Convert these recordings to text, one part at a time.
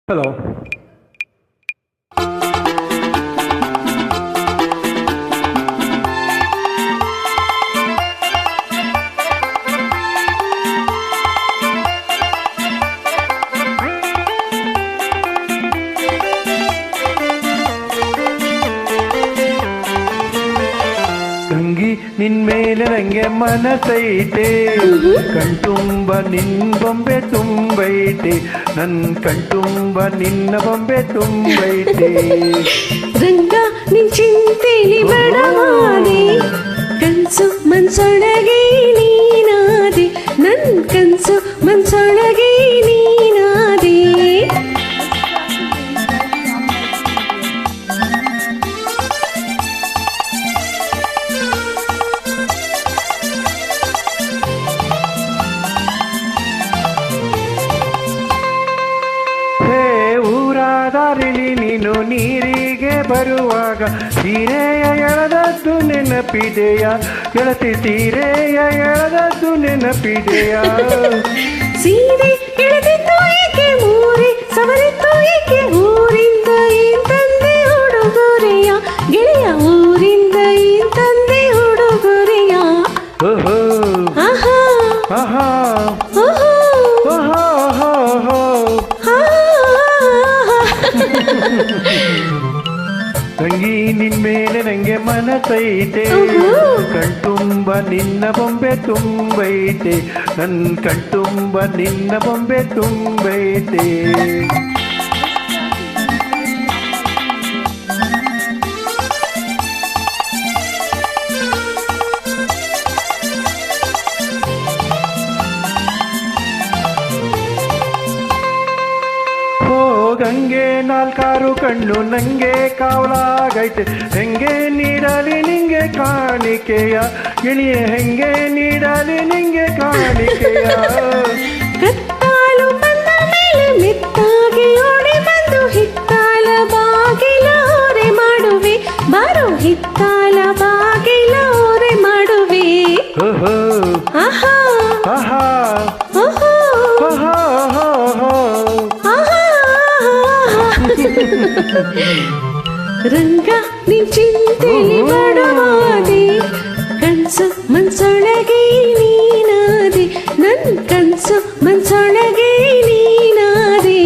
Hello. ತಂಗಿ ನಿನ್ಮೇಲೆ ನಂಗೆ ಮನಸೈತೆ, ಕಣ್ತುಂಬ ನಿನ್ ಬೊಂಬೆ ತುಂಬೈತೆ, ನನ್ ಕಣ್ತುಂಬ ನಿನ್ನ ಬೊಂಬೆ ತುಂಬೈತೆ. ರಂಗ ನಿನ್ ಚಿಂತೆಲಿ ಬಡವಾದೆ, ಕನ್ಸು ಮನ್ಸೊಳಗೆ ನೀನಾದೆ, ನನ್ ಕನ್ಸು ಮನ್ಸೊಳಗೆ ನೀನಾದೆ. ದಾರಿಲಿ ನೀನು ನೀರಿಗೆ ಬರುವಾಗ ಸೀರೆಯ ಎಳೆದದ್ದು ನೆನಪಿದೆಯ ಗೆಳತಿ, ಸೀರೆಯ ಎಳೆದದ್ದು ನೆನಪಿದೆಯ? ಸೀರೆ ಎಳೆದಿದ್ದು ಏಕೆ ಮೂರೆ ಸವರಿದ್ದು ಏಕೆ ಊರಿಂದ ತಂದೆ ಹುಡುಗೊರೆಯ ಗೆಳೆಯ, ಊರಿಂದ ತಂದೆ ಹುಡುಗೊರೆಯ. ಓಹೋ ಆಹಾ ಆಹಾ ಓಹೋ ಓಹೋ. ತಂಗಿ ನಿನ್ಮೇಲೆ ನಂಗೆ ಮನಸೈತೆ, ಕಣ್ತುಂಬ ನಿನ್ನ ಬೊಂಬೆ ತುಂಬೈತೆ, ನನ್ ಕಣ್ತುಂಬ ನಿನ್ನ ಬೊಂಬೆ ತುಂಬೈತೆ. ಗಂಗೆ ನಾಲ್ಕಾರು ಕಣ್ಣು ನಂಗೆ ಕಾವಲಾಗೈತೆ, ಹೆಂಗೆ ನೀಡಲಿ ನಿಂಗೆ ಕಾಣಿಕೆಯ ಗಿಳಿಯ, ಹೆಂಗೆ ನೀಡಲಿ ನಿಂಗೆ ಕಾಣಿಕೆಯ? ಕತ್ತಾಲು ಬಂದ ಮೇಲೆ ಮೆತ್ತಾಗಿ ಓಡಿ ಬಂದು ಹಿತ್ತಾಲ ಬಾಗಿಲ ಓರೆ ಮಾಡುವೆ, ಬಾರೋ ಹಿತ್ತಾಲ ಬಾಗಿಲ ಓರೆ ಮಾಡುವೆ. ಓಹೋ ಆಹಾ ಆಹಾ ಓಹೋ ಆಹಾ ಆಹಾ. ರಂಗ ನಿನ್ ಚಿಂತೆಲಿ ಬಡವಾದೆ, ಕನ್ಸು ಮನ್ಸೊಳಗೆ ನೀನಾದೆ, ನನ್ ಕನ್ಸು ಮನ್ಸೊಳಗೆ ನೀನಾದೆ.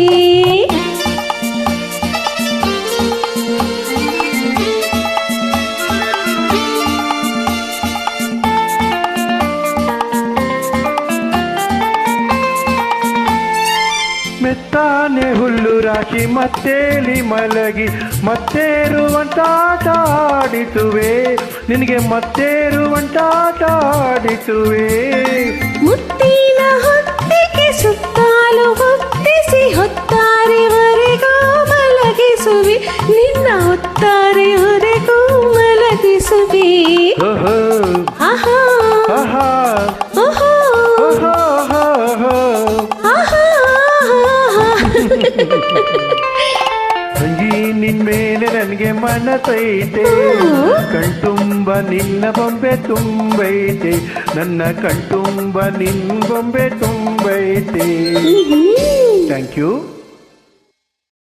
ಮೆತ್ತಾನೆ ಹುಲ್ಲು ರಾಶಿ ಮತ್ತೇಲಿ ಮಲಗಿ ಮತ್ತೇರುವಂಟಾಟ ಆಡಿಸುವೆ, ನಿನಗೆ ಮತ್ತೇರುವಂಟಾಟ ಆಡಿಸುವೆ. ಮುತ್ತಿನ ಹೊತ್ತಿಗೆ ಸುತ್ತಾಲು ಹೊತ್ತಿಸಿ ಹೊತ್ತಾರೆವರೆಗೂ ಮಲಗಿಸುವೆ, ನಿನ್ನ ಹೊತ್ತಾರೆವರೆಗೂ ಮಲಗಿಸುವೆ. ಓಹೋ ಆಹಾ ಆಹಾ ಓಹೋ ಓಹೋ. ಆಹಾ. ತಂಗಿ ನಿನ್ಮೇಲೆ ನನಗೆ ಮನಸೈತೆ, ಕಣ್ತುಂಬ ನಿನ್ನ ಬೊಂಬೆ ತುಂಬೈತೆ, ನನ್ನ ಕಣ್ತುಂಬ ನಿನ್ನ ಬೊಂಬೆ ತುಂಬೈತೆ. Thank you.